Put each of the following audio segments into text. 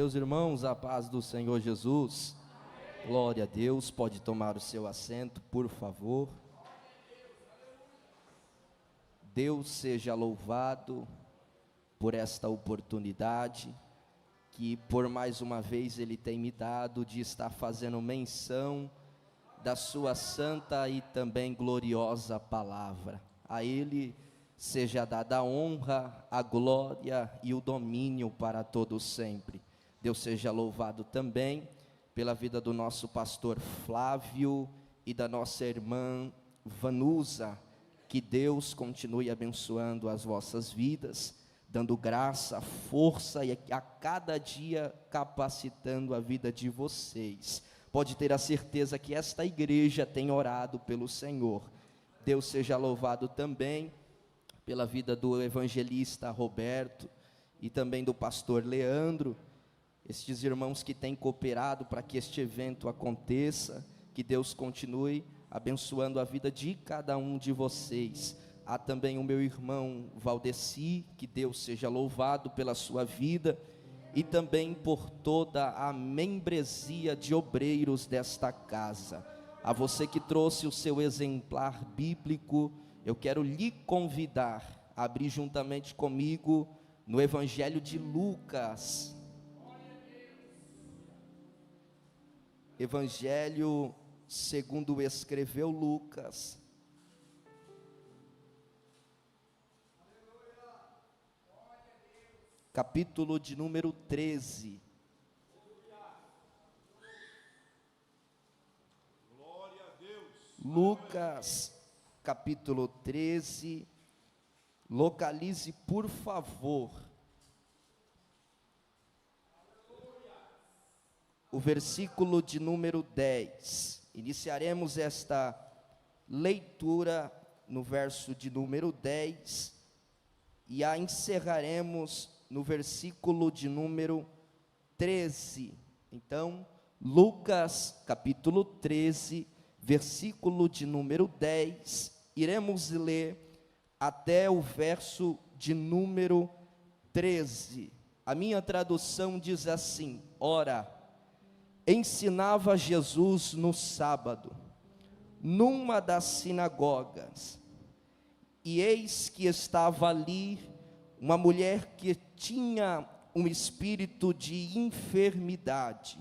Meus irmãos, a paz do Senhor Jesus. Glória a Deus. Pode tomar o seu assento, por favor. Deus seja louvado por esta oportunidade que por mais uma vez Ele tem me dado de estar fazendo menção da sua santa e também gloriosa palavra. A Ele seja dada a honra, a glória e o domínio para todos sempre. Deus seja louvado também pela vida do nosso pastor Flávio e da nossa irmã Vanusa. Que Deus continue abençoando as vossas vidas, dando graça, força e a cada dia capacitando a vida de vocês. Pode ter a certeza que esta igreja tem orado pelo Senhor. Deus seja louvado também pela vida do evangelista Roberto e também do pastor Leandro, estes irmãos que têm cooperado para que este evento aconteça. Que Deus continue abençoando a vida de cada um de vocês. Há também o meu irmão Valdeci, que Deus seja louvado pela sua vida e também por toda a membresia de obreiros desta casa. A você que trouxe o seu exemplar bíblico, eu quero lhe convidar a abrir juntamente comigo no Evangelho de Lucas. Evangelho segundo escreveu Lucas. Capítulo de número 13. Glória a Deus. Lucas, capítulo 13. Localize, por favor, o versículo de número 10. Iniciaremos esta leitura no verso de número 10 e a encerraremos no versículo de número 13. Então, Lucas capítulo 13, versículo de número 10, iremos ler até o verso de número 13. A minha tradução diz assim: Ora, ensinava Jesus no sábado, numa das sinagogas, e eis que estava ali uma mulher que tinha um espírito de enfermidade,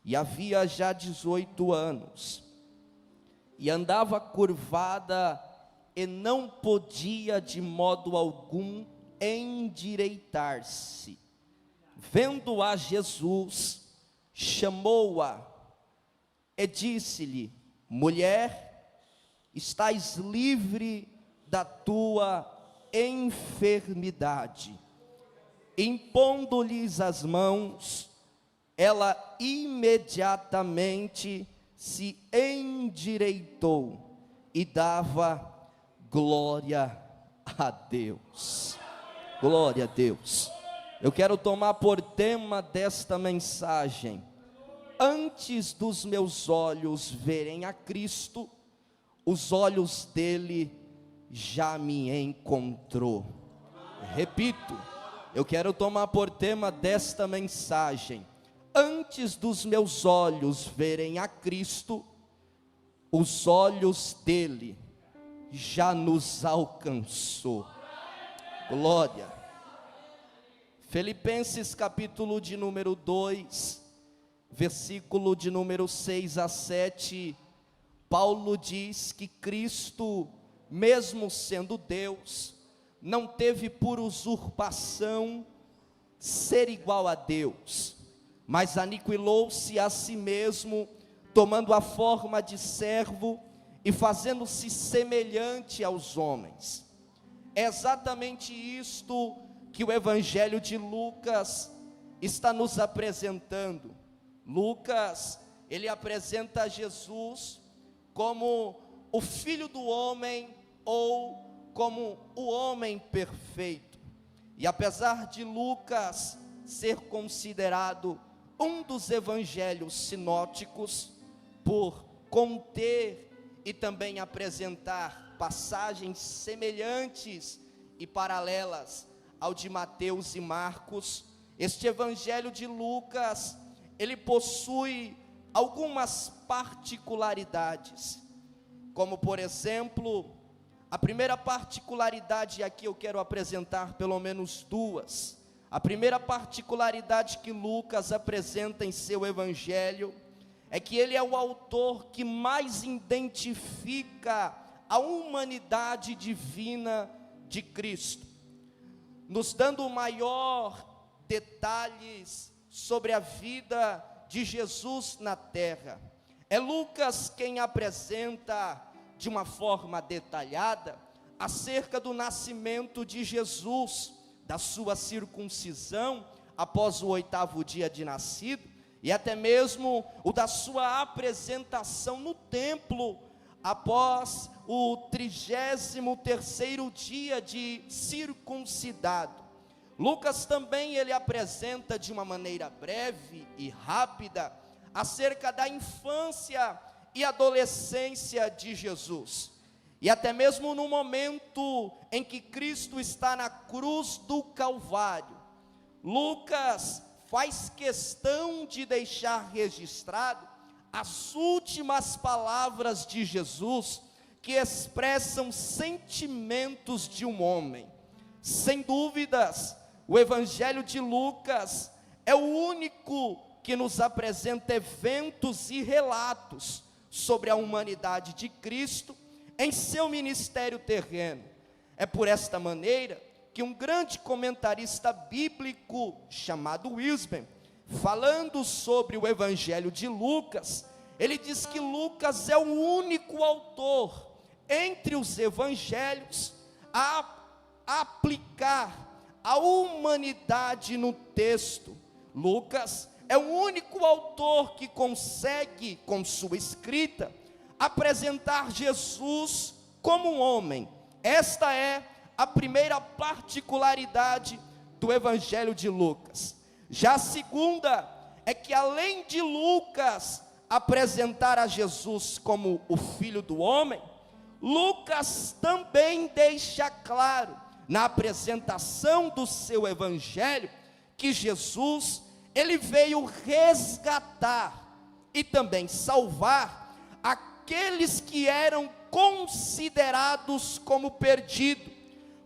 e havia já 18 anos, e andava curvada, e não podia de modo algum endireitar-se. Vendo-a Jesus, chamou-a e disse-lhe: Mulher, estás livre da tua enfermidade. Impondo-lhes as mãos, ela imediatamente se endireitou e dava glória a Deus. Glória a Deus. Eu quero tomar por tema desta mensagem: antes dos meus olhos verem a Cristo, os olhos dele já me encontrou. Repito, eu quero tomar por tema desta mensagem: antes dos meus olhos verem a Cristo, os olhos dele já nos alcançou. Glória. Filipenses capítulo de número 2, versículo de número 6 a 7, Paulo diz que Cristo, mesmo sendo Deus, não teve por usurpação ser igual a Deus, mas aniquilou-se a si mesmo, tomando a forma de servo e fazendo-se semelhante aos homens. É exatamente isto que o Evangelho de Lucas está nos apresentando. Lucas, ele apresenta Jesus como o Filho do homem ou como o homem perfeito. E apesar de Lucas ser considerado um dos evangelhos sinóticos, por conter e também apresentar passagens semelhantes e paralelas ao de Mateus e Marcos, Este evangelho de Lucas, ele possui algumas particularidades, como por exemplo, a primeira particularidade, aqui eu quero apresentar pelo menos duas. A primeira particularidade que Lucas apresenta em seu evangelho é que ele é o autor que mais identifica a humanidade divina de Cristo, nos dando maior detalhes sobre a vida de Jesus na terra. É Lucas quem apresenta de uma forma detalhada acerca do nascimento de Jesus, da sua circuncisão após o 8º dia de nascido, e até mesmo o da sua apresentação no templo após o 33º dia de circuncidado. Lucas também ele apresenta de uma maneira breve e rápida acerca da infância e adolescência de Jesus, e até mesmo no momento em que Cristo está na cruz do Calvário. Lucas faz questão de deixar registrado as últimas palavras de Jesus, que expressam sentimentos de um homem. Sem dúvidas, o evangelho de Lucas é o único que nos apresenta eventos e relatos sobre a humanidade de Cristo em seu ministério terreno. É por esta maneira que um grande comentarista bíblico chamado Wisben, falando sobre o evangelho de Lucas, ele diz que Lucas é o único autor entre os evangelhos a aplicar a humanidade no texto. Lucas é o único autor que consegue, com sua escrita, apresentar Jesus como um homem. Esta é a primeira particularidade do evangelho de Lucas. Já a segunda é que, além de Lucas apresentar a Jesus como o Filho do homem, Lucas também deixa claro, na apresentação do seu evangelho, que Jesus, ele veio resgatar e também salvar aqueles que eram considerados como perdidos,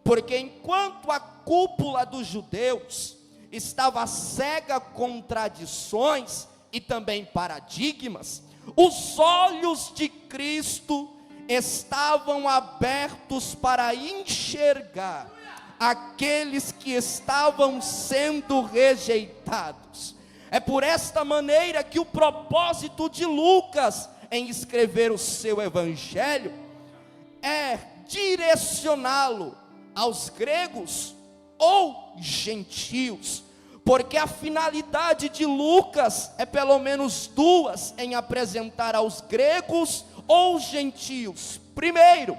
porque enquanto a cúpula dos judeus estava cega com tradições e também paradigmas, os olhos de Cristo estavam abertos para enxergar aqueles que estavam sendo rejeitados. É por esta maneira que o propósito de Lucas em escrever o seu evangelho é direcioná-lo aos gregos ou gentios, porque a finalidade de Lucas é pelo menos duas em apresentar aos gregos ou gentios. Primeiro,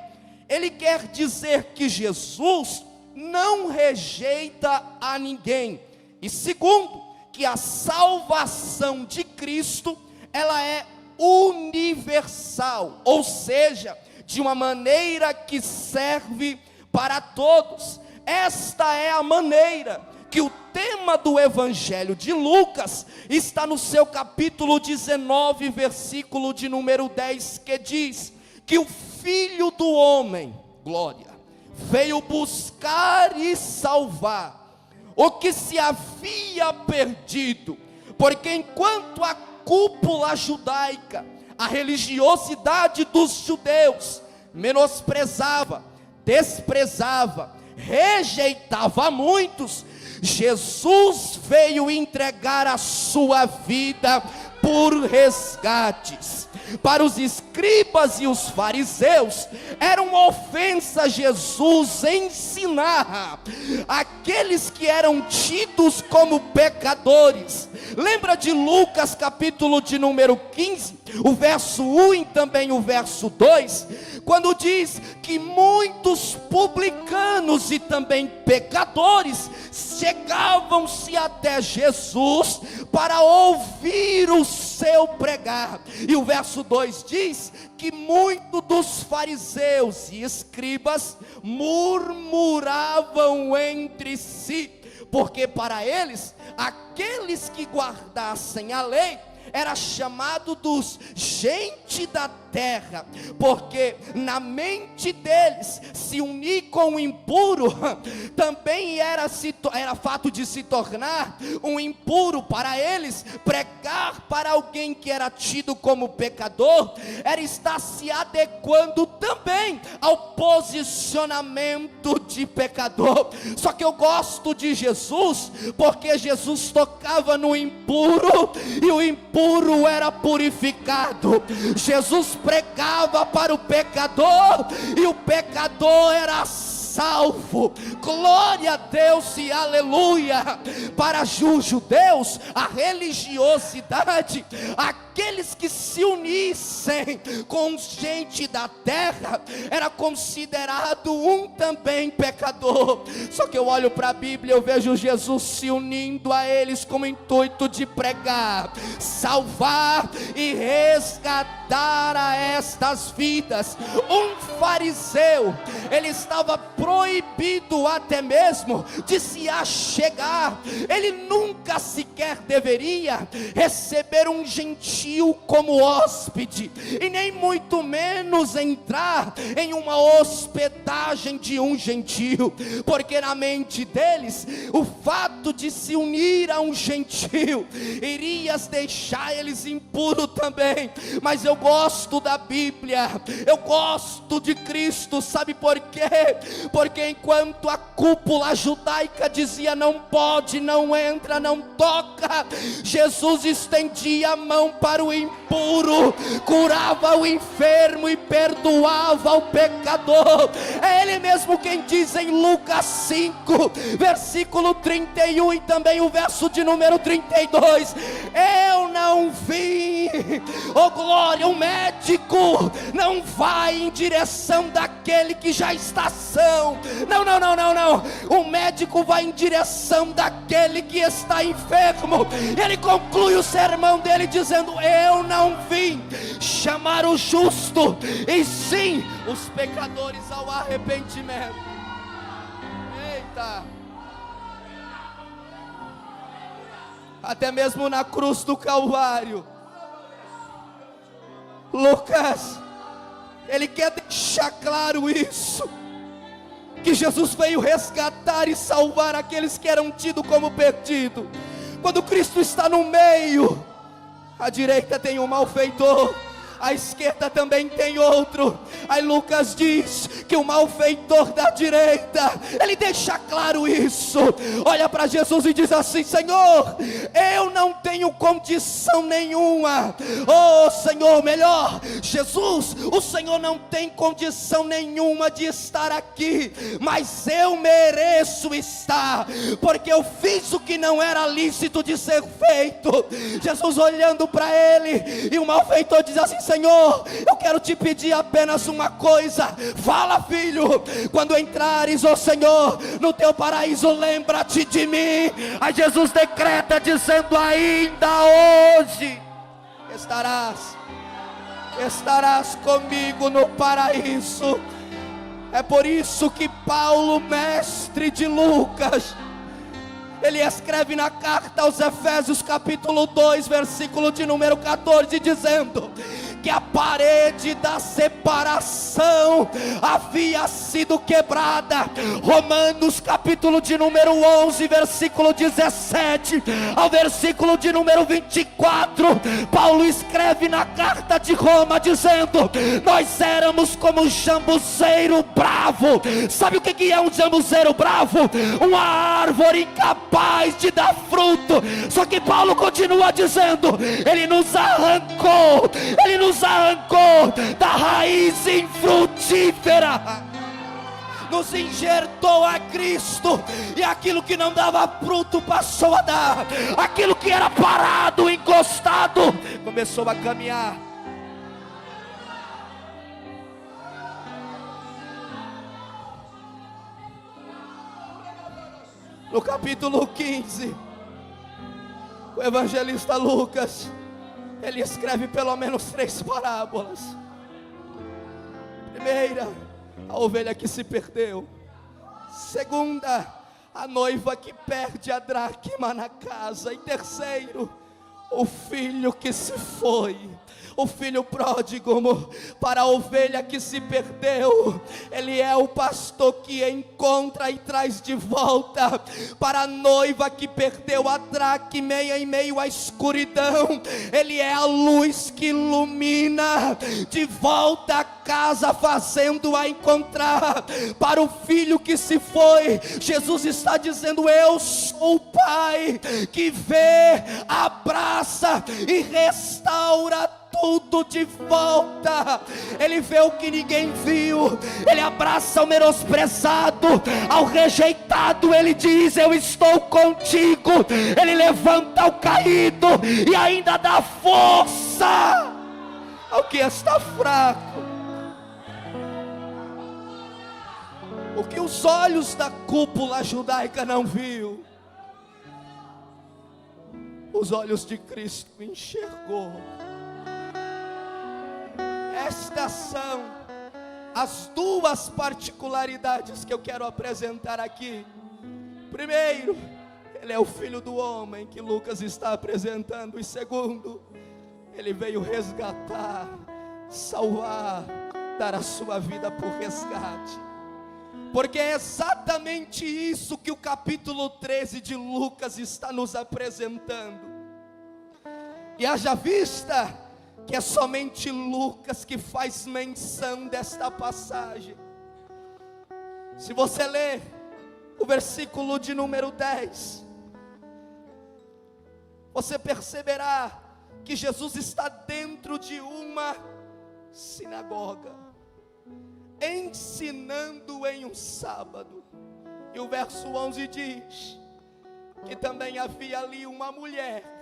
ele quer dizer que Jesus não rejeita a ninguém, e segundo, que a salvação de Cristo, ela é universal, ou seja, de uma maneira que serve para todos. Esta é a maneira que o tema do evangelho de Lucas está no seu capítulo 19, versículo de número 10, que diz que o Filho do homem, glória, veio buscar e salvar o que se havia perdido, porque enquanto a cúpula judaica, a religiosidade dos judeus, menosprezava, desprezava, rejeitava muitos, Jesus veio entregar a sua vida por resgates. Para os escribas e os fariseus, era uma ofensa Jesus ensinar aqueles que eram tidos como pecadores. Lembra de Lucas capítulo de número 15, o verso 1 e também o verso 2, quando diz que muitos publicanos e também pecadores chegavam-se até Jesus para ouvir o seu pregar. E o verso 2 diz que muitos dos fariseus e escribas murmuravam entre si, porque para eles, aqueles que guardassem a lei, era chamado dos gente da terra, porque na mente deles, se unir com o impuro, também era fato de se tornar um impuro. Para eles, pregar para alguém que era tido como pecador, era estar se adequando também ao posicionamento de pecador. Só que eu gosto de Jesus, porque Jesus tocava no impuro, e o impuro era purificado. Jesus pregava para o pecador, e o pecador era salvo. Glória a Deus e aleluia. Para os judeus, a religiosidade, aqueles que se unissem com gente da terra, era considerado um também pecador. Só que eu olho para a Bíblia, eu vejo Jesus se unindo a eles com o intuito de pregar, salvar e resgatar a estas vidas. Um fariseu, ele estava proibido até mesmo de se achegar. Ele nunca sequer deveria receber um gentio como hóspede, e nem muito menos entrar em uma hospedagem de um gentio, porque na mente deles, o fato de se unir a um gentio iria deixar eles impuros também. Mas eu gosto da Bíblia, eu gosto de Cristo. Sabe por quê? Porque enquanto a cúpula judaica dizia não pode, não entra, não toca, Jesus estendia a mão para o impuro, curava o enfermo e perdoava o pecador. É Ele mesmo quem diz em Lucas 5, versículo 31 e também o verso de número 32: eu não vim, oh glória, o médico não vai em direção daquele que já está são. Não, o médico vai em direção daquele que está enfermo. Ele conclui o sermão dele dizendo: eu não vim chamar o justo, e sim os pecadores ao arrependimento. Eita! Até mesmo na cruz do Calvário, Lucas, ele quer deixar claro isso, que Jesus veio resgatar e salvar aqueles que eram tidos como perdidos. Quando Cristo está no meio, à direita tem um malfeitor, à esquerda também tem outro. Aí Lucas diz que o malfeitor da direita, ele deixa claro isso, olha para Jesus e diz assim: Senhor, eu não tenho condição nenhuma. Oh Senhor, melhor, Jesus, o Senhor não tem condição nenhuma de estar aqui, mas eu mereço estar, porque eu fiz o que não era lícito de ser feito. Jesus olhando para ele, e o malfeitor diz assim: Senhor, eu quero te pedir apenas uma coisa. Fala, filho. Quando entrares, ó Senhor, no teu paraíso, lembra-te de mim. Aí Jesus decreta dizendo: ainda hoje estarás comigo no paraíso. É por isso que Paulo, mestre de Lucas, ele escreve na carta aos Efésios capítulo 2, versículo de número 14, dizendo que a parede da separação havia sido quebrada. Romanos capítulo de número 11, versículo 17 ao versículo de número 24, Paulo escreve na carta de Roma dizendo: nós éramos como um jambuzeiro bravo. Sabe o que é um jambuzeiro bravo? Uma árvore incapaz de dar fruto. Só que Paulo continua dizendo: ele nos arrancou da raiz infrutífera, nos enxertou a Cristo, e aquilo que não dava fruto passou a dar, aquilo que era parado, encostado, começou a caminhar. No capítulo 15, o evangelista Lucas, ele escreve pelo menos 3 parábolas. Primeira, a ovelha que se perdeu. Segunda, a noiva que perde a dracma na casa. E terceiro, o filho que se foi, o filho pródigo, para a ovelha que se perdeu. Ele é o pastor que encontra e traz de volta. Para a noiva que perdeu a dracma em meio à escuridão, Ele é a luz que ilumina de volta a casa, fazendo-a encontrar. Para o filho que se foi, Jesus está dizendo: eu sou o Pai que vê, abraça e restaura tudo de volta. Ele vê o que ninguém viu. Ele abraça o menosprezado, ao rejeitado Ele diz: eu estou contigo. Ele levanta o caído e ainda dá força ao que está fraco. O que os olhos da cúpula judaica não viu, os olhos de Cristo enxergou. Estas são as duas particularidades que eu quero apresentar aqui. Primeiro, Ele é o Filho do homem que Lucas está apresentando. E segundo, Ele veio resgatar, salvar, dar a sua vida por resgate. Porque é exatamente isso que o capítulo 13 de Lucas está nos apresentando. E haja vista que é somente Lucas que faz menção desta passagem. Se você ler o versículo de número 10, você perceberá que Jesus está dentro de uma sinagoga, ensinando em um sábado. E o verso 11 diz que também havia ali uma mulher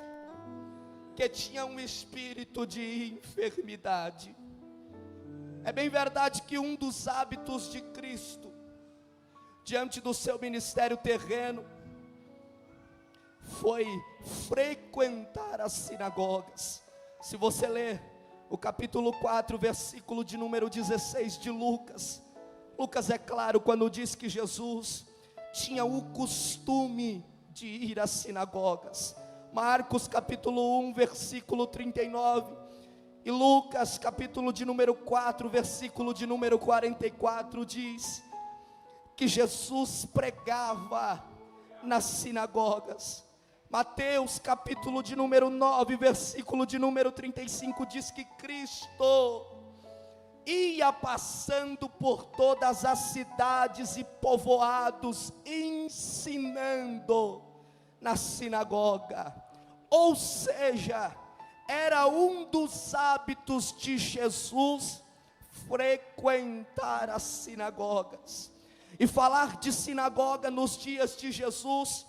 que tinha um espírito de enfermidade. É bem verdade que um dos hábitos de Cristo, diante do seu ministério terreno, foi frequentar as sinagogas. Se você ler o capítulo 4, versículo de número 16 de Lucas, Lucas é claro quando diz que Jesus tinha o costume de ir às sinagogas. Marcos capítulo 1, versículo 39, e Lucas capítulo de número 4, versículo de número 44, diz que Jesus pregava nas sinagogas. Mateus capítulo de número 9, versículo de número 35, diz que Cristo ia passando por todas as cidades e povoados, ensinando na sinagoga. Ou seja, era um dos hábitos de Jesus frequentar as sinagogas. E falar de sinagoga nos dias de Jesus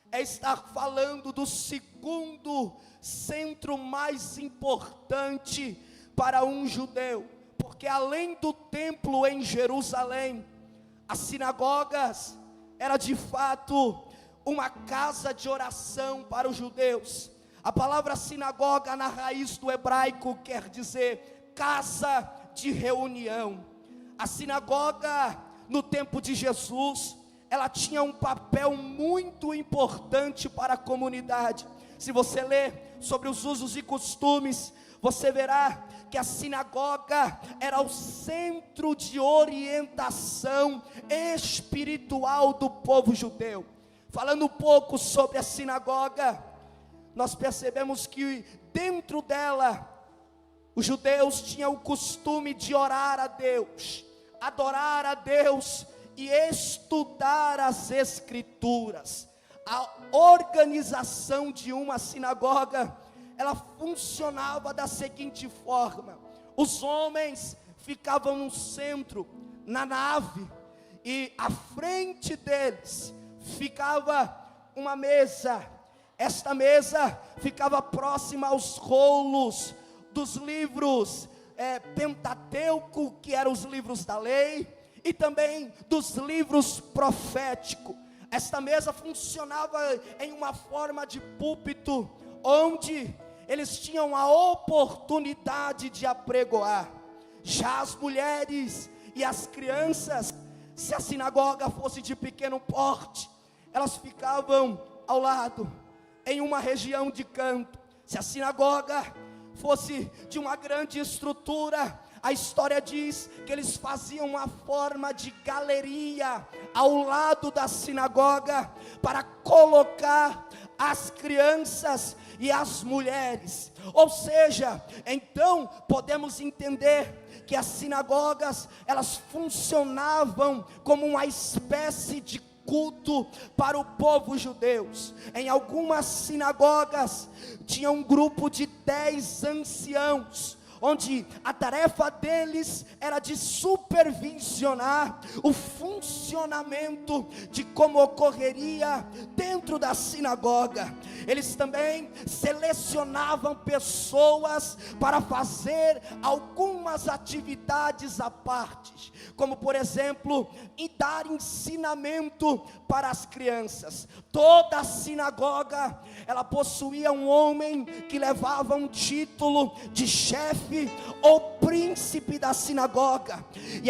é estar falando do segundo centro mais importante para um judeu. Porque além do templo em Jerusalém, as sinagogas era de fato uma casa de oração para os judeus. A palavra sinagoga na raiz do hebraico quer dizer casa de reunião. A sinagoga no tempo de Jesus, ela tinha um papel muito importante para a comunidade. Se você ler sobre os usos e costumes, você verá que a sinagoga era o centro de orientação espiritual do povo judeu. Falando um pouco sobre a sinagoga, nós percebemos que dentro dela, os judeus tinham o costume de orar a Deus, adorar a Deus e estudar as Escrituras. A organização de uma sinagoga, ela funcionava da seguinte forma: os homens ficavam no centro, na nave, e à frente deles ficava uma mesa. Esta mesa ficava próxima aos rolos dos livros Pentateuco, que eram os livros da lei, e também dos livros proféticos. Esta mesa funcionava em uma forma de púlpito, onde eles tinham a oportunidade de apregoar. Já as mulheres e as crianças, se a sinagoga fosse de pequeno porte, elas ficavam ao lado, em uma região de canto. Se a sinagoga fosse de uma grande estrutura, a história diz que eles faziam uma forma de galeria ao lado da sinagoga, para colocar as crianças e as mulheres. Ou seja, então podemos entender que as sinagogas, elas funcionavam como uma espécie de culto para o povo judeu. Em algumas sinagogas tinha um grupo de 10 anciãos, onde a tarefa deles era de supervisionar o funcionamento de como ocorreria dentro da sinagoga. Eles também selecionavam pessoas para fazer algumas atividades à parte, como por exemplo, dar ensinamento para as crianças. Toda a sinagoga, ela possuía um homem que levava um título de chefe ou príncipe da sinagoga, e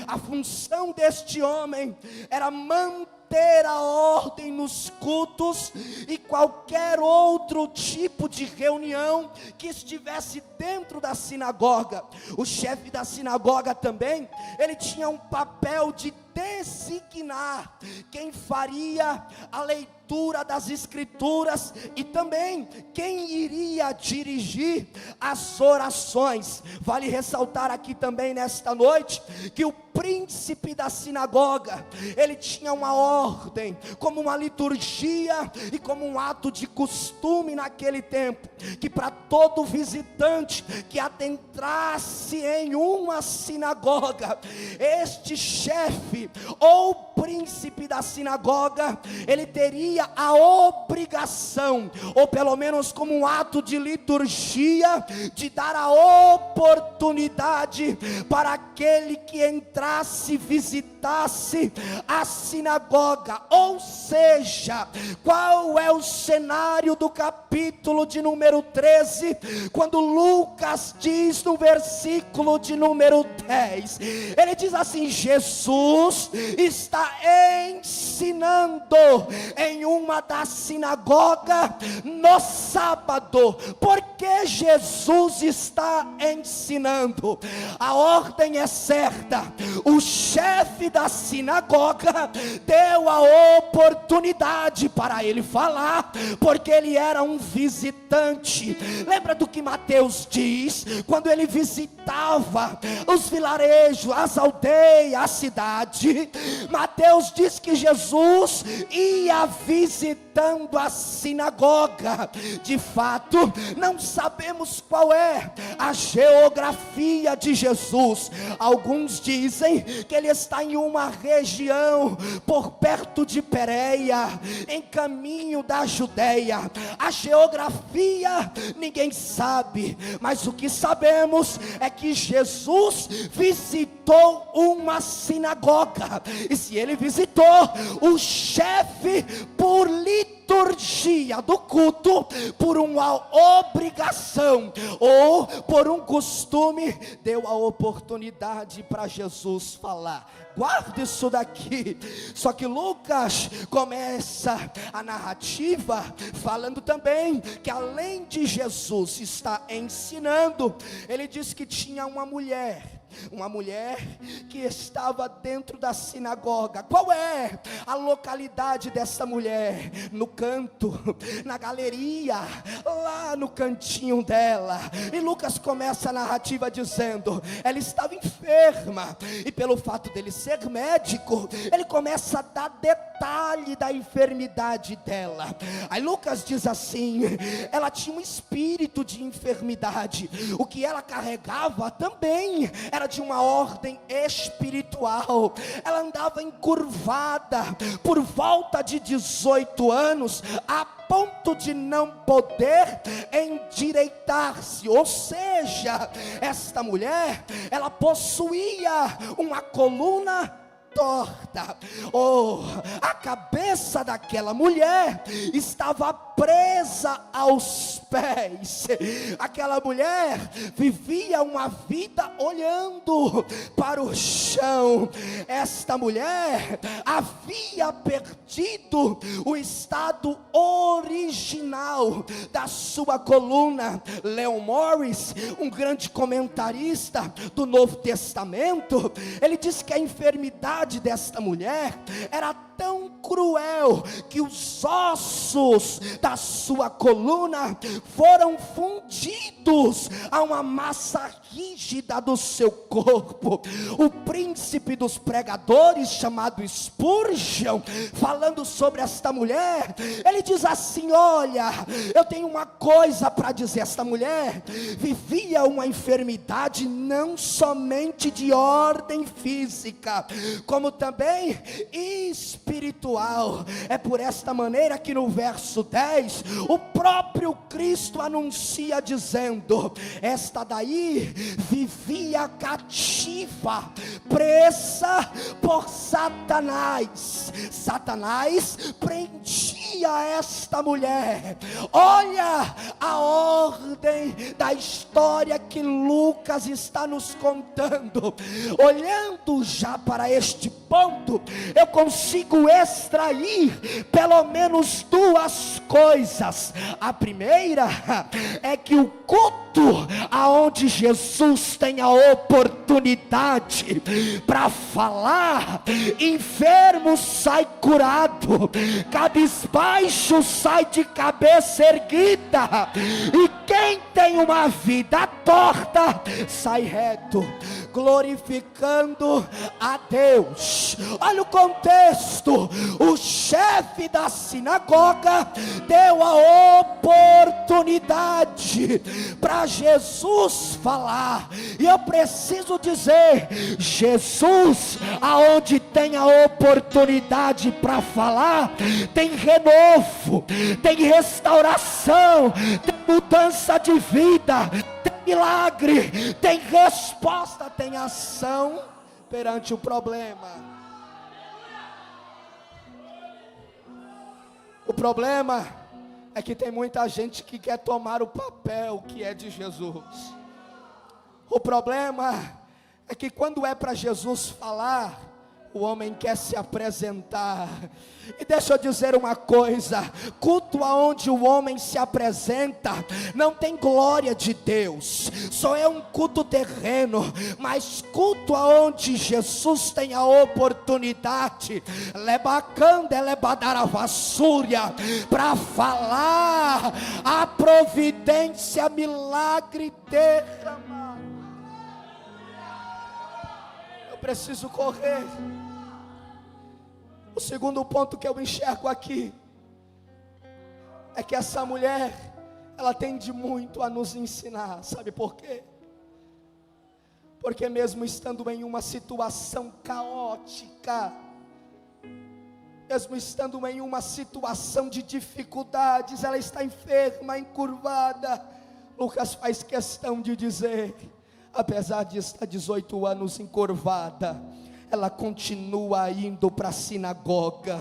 a função deste homem era manter a ordem nos cultos e qualquer outro tipo de reunião que estivesse dentro da sinagoga. O chefe da sinagoga também, ele tinha um papel de designar quem faria a leitura das escrituras e também quem iria dirigir as orações. Vale ressaltar aqui também nesta noite que o príncipe da sinagoga, ele tinha uma ordem, como uma liturgia e como um ato de costume naquele tempo, que para todo visitante que adentrasse em uma sinagoga, este chefe ou príncipe da sinagoga, ele teria a obrigação, ou pelo menos como um ato de liturgia, de dar a oportunidade para aquele que entrasse, visitasse a sinagoga. Ou seja, qual é o cenário do capítulo de número 13, quando Lucas diz no versículo de número 10, ele diz assim: Jesus está ensinando em uma das sinagogas no sábado. Por que Jesus está ensinando? A ordem é certa. O chefe da sinagoga deu a oportunidade para ele falar, porque ele era um visitante. Lembra do que Mateus diz, quando ele visitava os vilarejos, as aldeias, a cidade? Mateus diz que Jesus ia visitando a sinagoga. De fato, não sabemos qual é a geografia de Jesus. Alguns dizem que ele está em uma região por perto de Pérea, em caminho da Judeia. A geografia ninguém sabe, mas o que sabemos é que Jesus visitou uma sinagoga, e se ele visitou, o chefe, por liturgia do culto, por uma obrigação ou por um costume, deu a oportunidade para Jesus falar. Guarde isso daqui. Só que Lucas começa a narrativa falando também que além de Jesus estar ensinando, ele diz que tinha uma mulher que estava dentro da sinagoga. Qual é a localidade dessa mulher? No canto, na galeria, lá no cantinho dela. E Lucas começa a narrativa dizendo: ela estava enferma, e pelo fato dele ser médico, ele começa a dar detalhe da enfermidade dela. Aí Lucas diz assim: ela tinha um espírito de enfermidade. O que ela carregava também era de uma ordem espiritual. Ela andava encurvada por volta de 18 anos, a ponto de não poder endireitar-se. Ou seja, esta mulher, ela possuía uma coluna torta. Oh, a cabeça daquela mulher estava presa aos pés. Aquela mulher vivia uma vida olhando para o chão. Esta mulher havia perdido o estado original da sua coluna. Leon Morris, um grande comentarista do Novo Testamento, ele diz que a enfermidade desta mulher era tão cruel que os ossos da sua coluna foram fundidos a uma massa rígida do seu corpo. O príncipe dos pregadores, chamado Spurgeon, falando sobre esta mulher, ele diz assim: olha, eu tenho uma coisa para dizer. Esta mulher vivia uma enfermidade não somente de ordem física, como também espiritual. É por esta maneira que no verso 10, o próprio Cristo anuncia dizendo: esta daí vivia cativa, presa por Satanás. Satanás prendia esta mulher. Olha a ordem da história que Lucas está nos contando. Olhando já para este ponto, eu consigo extrair pelo menos duas coisas. A primeira é que o culto aonde Jesus tem a oportunidade para falar, enfermo sai curado, cabisbaixo sai de cabeça erguida, e quem tem uma vida torta sai reto, glorificando a Deus. Olha o contexto: o chefe da sinagoga deu a oportunidade para Jesus falar, e eu preciso dizer, Jesus, aonde tem a oportunidade para falar, tem renovo, tem restauração, tem mudança de vida, tem milagre, tem resposta, tem ação perante o problema. O problema é que tem muita gente que quer tomar o papel que é de Jesus. O problema é que quando é para Jesus falar, o homem quer se apresentar. E deixa eu dizer uma coisa: culto aonde o homem se apresenta não tem glória de Deus, só é um culto terreno. Mas culto aonde Jesus tem a oportunidade, lebacanda, lebadaravasúria, para falar a providência, milagre derramado. Eu preciso correr. O segundo ponto que eu enxergo aqui é que essa mulher, ela tem de muito a nos ensinar. Sabe por quê? Porque mesmo estando em uma situação caótica, mesmo estando em uma situação de dificuldades, ela está enferma, encurvada. Lucas faz questão de dizer: apesar de estar 18 anos encurvada, ela continua indo para a sinagoga.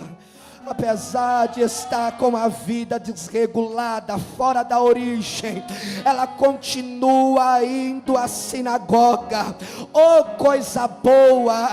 Apesar de estar com a vida desregulada, fora da origem, ela continua indo à sinagoga. Oh, coisa boa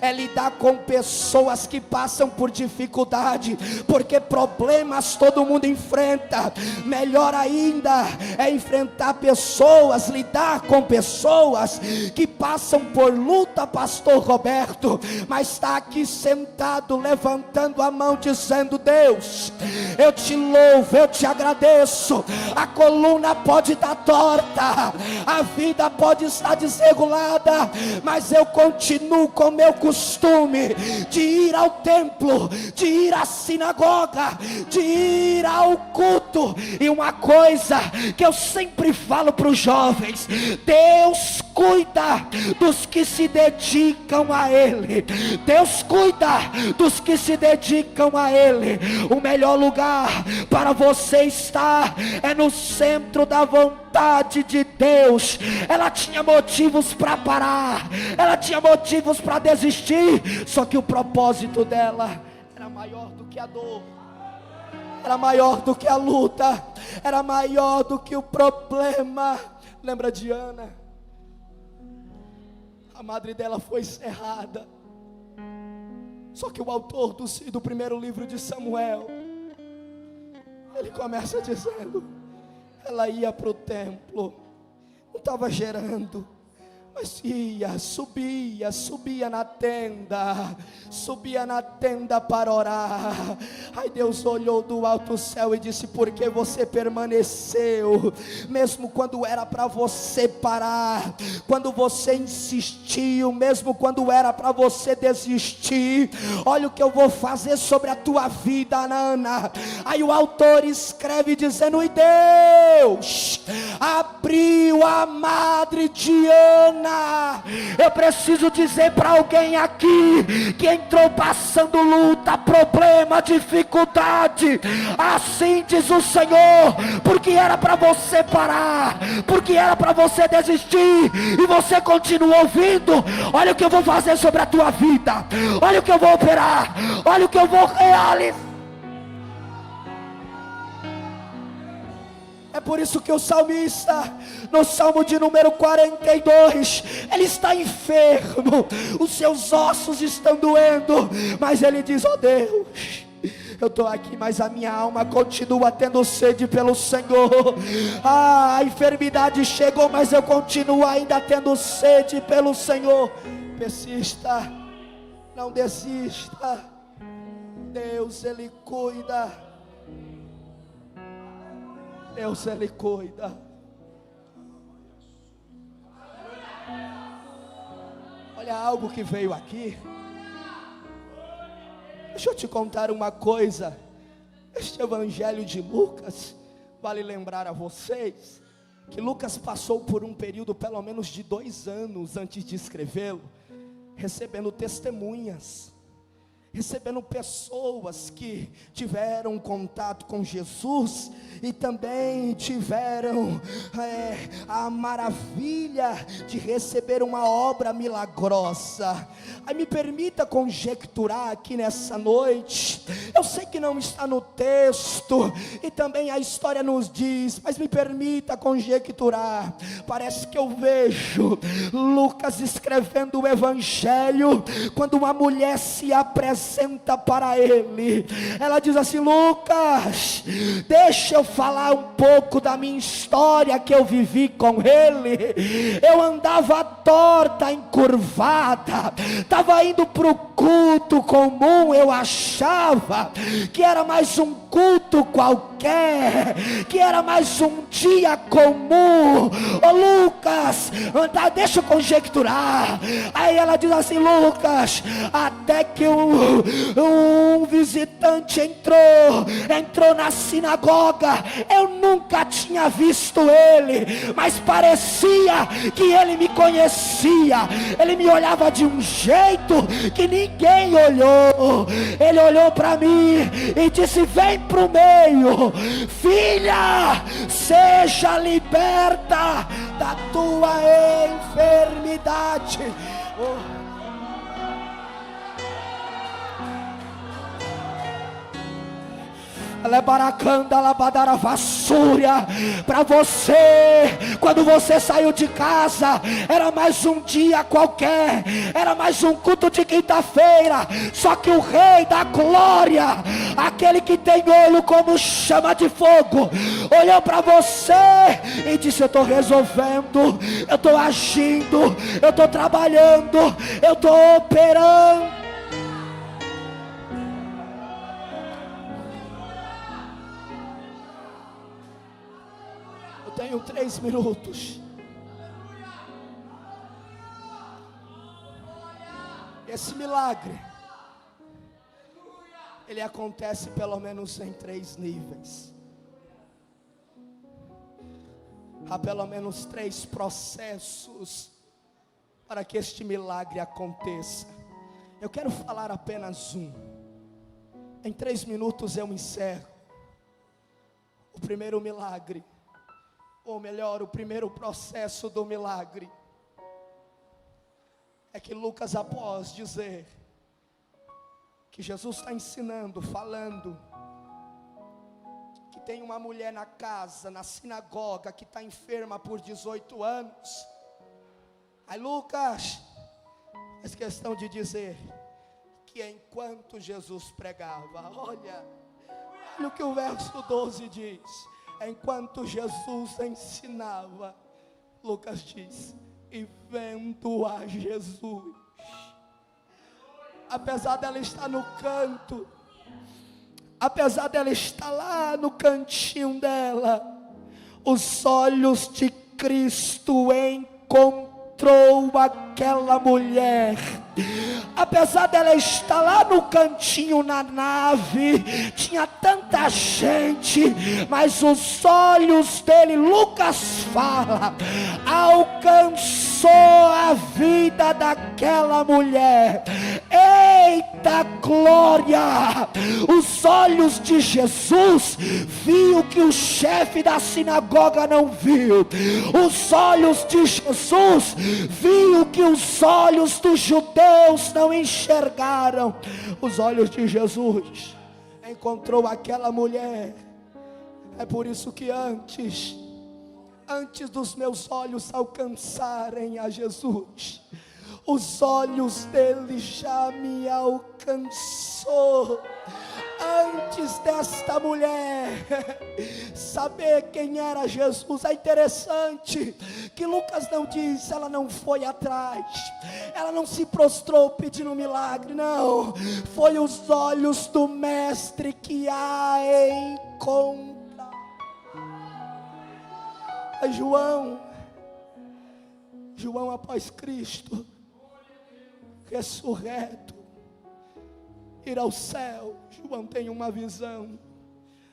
é lidar com pessoas que passam por dificuldade, porque problemas todo mundo enfrenta. Melhor ainda é enfrentar pessoas, lidar com pessoas que passam por luta, pastor Roberto, mas está aqui sentado, levantando a mão, dizendo: Deus, eu te louvo, eu te agradeço. A coluna pode estar torta, a vida pode estar desregulada, mas eu continuo com o meu costume de ir ao templo, de ir à sinagoga, de ir ao culto. E uma coisa que eu sempre falo para os jovens: Deus cuida dos que se dedicam a Ele. Deus cuida dos que se dedicam a a Ele. O melhor lugar para você estar é no centro da vontade de Deus. Ela tinha motivos para parar, ela tinha motivos para desistir, só que o propósito dela era maior do que a dor, era maior do que a luta, era maior do que o problema. Lembra de Ana? A madre dela foi cerrada, só que o autor do primeiro livro de Samuel, ele começa dizendo: ela ia para o templo, não estava gerando, mas ia, subia na tenda para orar. Aí Deus olhou do alto céu e disse: porque você permaneceu, mesmo quando era para você parar, quando você insistiu, mesmo quando era para você desistir. Olha o que eu vou fazer sobre a tua vida, Ana. Aí o autor escreve dizendo: e Deus abriu a madre de Ana. Eu preciso dizer para alguém aqui que entrou passando luta, problema, dificuldade, assim diz o Senhor, porque era para você parar, porque era para você desistir, e você continua ouvindo. Olha o que eu vou fazer sobre a tua vida, olha o que eu vou operar, olha o que eu vou realizar. É por isso que o salmista, no Salmo de número 42, ele está enfermo, os seus ossos estão doendo, mas ele diz: ó Deus, eu estou aqui, mas a minha alma continua tendo sede pelo Senhor. A enfermidade chegou, mas eu continuo ainda tendo sede pelo Senhor. Persista, não desista. Deus, Ele cuida. Deus, Ele cuida. Olha algo que veio aqui. Deixa eu te contar uma coisa. Este evangelho de Lucas, vale lembrar a vocês, que Lucas passou por um período pelo menos de 2 anos antes de escrevê-lo, recebendo testemunhas, recebendo pessoas que tiveram contato com Jesus e também tiveram a maravilha de receber uma obra milagrosa. Aí me permita conjecturar aqui nessa noite. Eu sei que não está no texto e também a história nos diz, mas me permita conjecturar. Parece que eu vejo Lucas escrevendo o evangelho quando uma mulher se apresenta para ele. Ela diz assim: Lucas, deixa eu falar um pouco da minha história que eu vivi com ele. Eu andava torta, encurvada, estava indo para o culto comum, eu achava que era mais um culto qualquer, que era mais um dia comum. Ô Lucas, deixa eu conjecturar. Aí ela diz assim: Lucas, até que um visitante entrou na sinagoga. Eu nunca tinha visto ele, mas parecia que ele me conhecia. Ele me olhava de um jeito que ninguém olhou. Ele olhou para mim e disse: vem pro meio, filha, seja liberta da tua enfermidade. Para você, quando você saiu de casa, era mais um dia qualquer, era mais um culto de quinta-feira, só que o Rei da Glória, aquele que tem olho como chama de fogo, olhou para você e disse: eu estou resolvendo, eu estou agindo, eu estou trabalhando, eu estou operando. Tenho 3 minutos. Esse milagre, ele acontece pelo menos em 3 níveis. Há pelo menos 3 processos para que este milagre aconteça. Eu quero falar apenas um. Em 3 minutos eu encerro. O primeiro milagre, ou melhor, o primeiro processo do milagre, é que Lucas, após dizer que Jesus está ensinando, falando, que tem uma mulher na casa, na sinagoga, que está enferma por 18 anos. Aí Lucas faz questão de dizer que enquanto Jesus pregava, olha o que o verso 12 diz, enquanto Jesus ensinava, Lucas diz, e vendo a Jesus, apesar dela estar no canto, apesar dela estar lá no cantinho dela, os olhos de Cristo encontrou aquela mulher. Apesar dela estar lá no cantinho na nave, tinha tanta gente, mas os olhos dele, Lucas fala, alcançou a vida daquela mulher. Eita glória! Os olhos de Jesus viu que o chefe da sinagoga não viu. Os olhos de Jesus viu que os olhos dos judeus não enxergaram. Os olhos de Jesus encontrou aquela mulher. É por isso que antes dos meus olhos alcançarem a Jesus, os olhos dele já me alcançou. Antes desta mulher saber quem era Jesus, é interessante que Lucas não diz, ela não foi atrás, ela não se prostrou pedindo um milagre, não, foi os olhos do mestre que a encontraram. João após Cristo ressurreto, ir ao céu, João tem uma visão.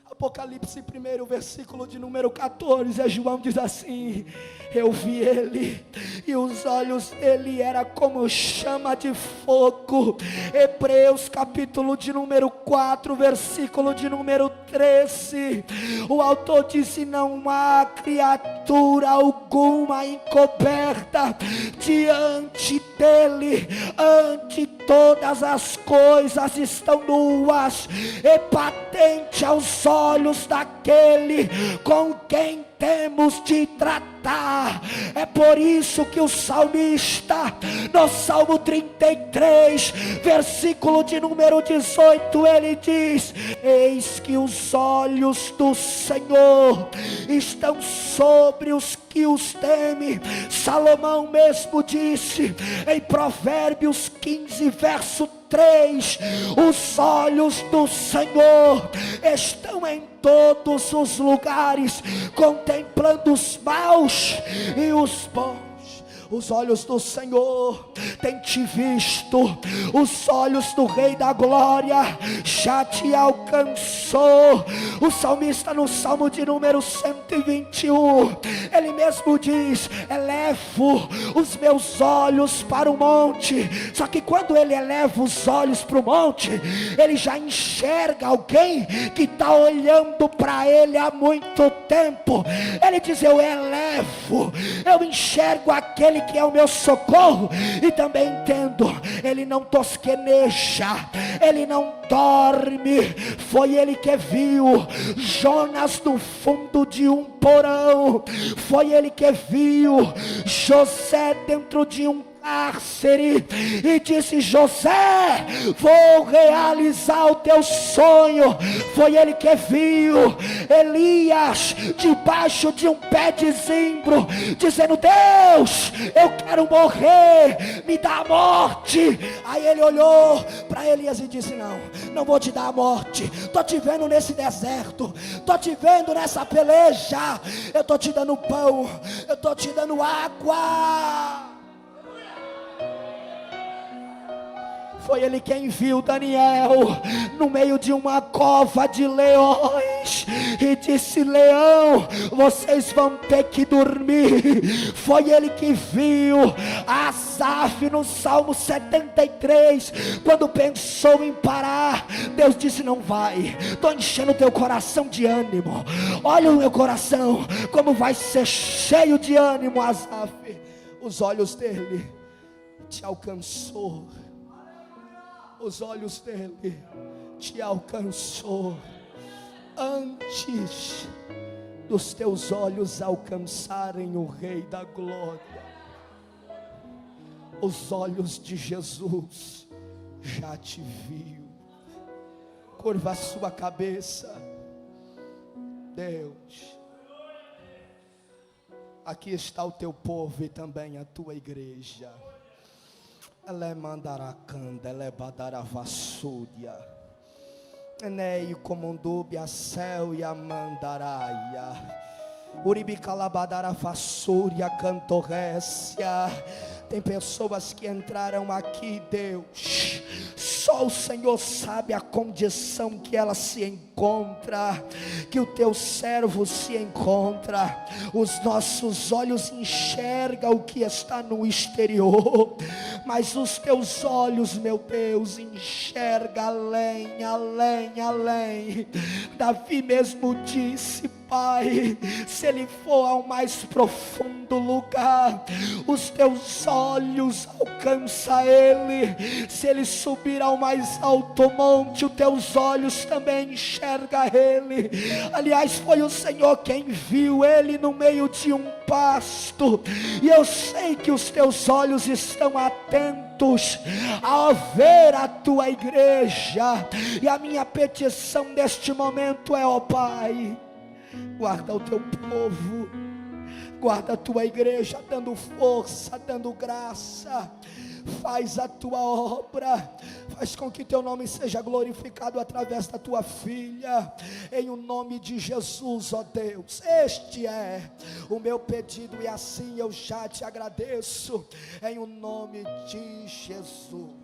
Apocalipse 1, versículo de número 14, João diz assim, eu vi ele, e os olhos dele era como chama de fogo. Hebreus capítulo de número 4, versículo de número 13, o autor disse, não há criatura alguma encoberta diante dele, ante todas as coisas estão nuas e patente aos olhos daquele com quem temos de tratar. É por isso que o salmista, no Salmo 33, versículo de número 18, ele diz, eis que os olhos do Senhor estão sobre os que os temem. Salomão mesmo disse em Provérbios 15, verso 3, os olhos do Senhor estão em todos os lugares, contemplando os maus e os bons. Os olhos do Senhor têm te visto, os olhos do Rei da Glória já te alcançou. O salmista no Salmo de número 121, ele mesmo diz, elevo os meus olhos para o monte. Só que quando ele eleva os olhos para o monte, ele já enxerga alguém que está olhando para ele há muito tempo. Ele diz, eu elevo, eu enxergo aquele que é o meu socorro, e também entendo, ele não tosqueneja, ele não dorme. Foi ele que viu Jonas no fundo de um porão, foi ele que viu José dentro de um cárcere e disse, José, vou realizar o teu sonho. Foi ele que viu Elias debaixo de um pé de zimbro, dizendo, Deus, eu quero morrer, me dá a morte. Aí ele olhou para Elias e disse, não vou te dar a morte, estou te vendo nesse deserto, estou te vendo nessa peleja, eu estou te dando pão, eu estou te dando água. Foi ele quem viu Daniel no meio de uma cova de leões e disse, leão, vocês vão ter que dormir. Foi ele que viu Asaf no Salmo 73, quando pensou em parar, Deus disse: não vai. Estou enchendo o teu coração de ânimo. Olha o meu coração, como vai ser cheio de ânimo, Asaf. Os olhos dele te alcançou. Os olhos dele te alcançou. Antes dos teus olhos alcançarem o Rei da Glória, os olhos de Jesus já te viu. Curva a sua cabeça. Deus, aqui está o teu povo e também a tua igreja. Ela é mandaracanda, ela é badaravassúria, Enei comundúbia céu e a mandaraia, uribicalabadaravassúria cantorrécia. Tem pessoas que entraram aqui, Deus, só o Senhor sabe a condição que ela se encontra, que o teu servo se encontra. Os nossos olhos enxergam o que está no exterior, mas os teus olhos, meu Deus, enxergam além, além, além. Davi mesmo disse: Pai, se ele for ao mais profundo lugar, os teus olhos alcançam ele. Se ele subir ao mais alto monte, os teus olhos também enxergam ele. Aliás, foi o Senhor quem viu ele no meio de um pasto, e eu sei que os teus olhos estão atentos a ver a tua igreja. E a minha petição neste momento é: ó Pai, guarda o teu povo, guarda a tua igreja, dando força, dando graça. Faz a tua obra, faz com que teu nome seja glorificado através da tua filha, em o nome de Jesus, ó Deus. Este é o meu pedido e assim eu já te agradeço, em o nome de Jesus.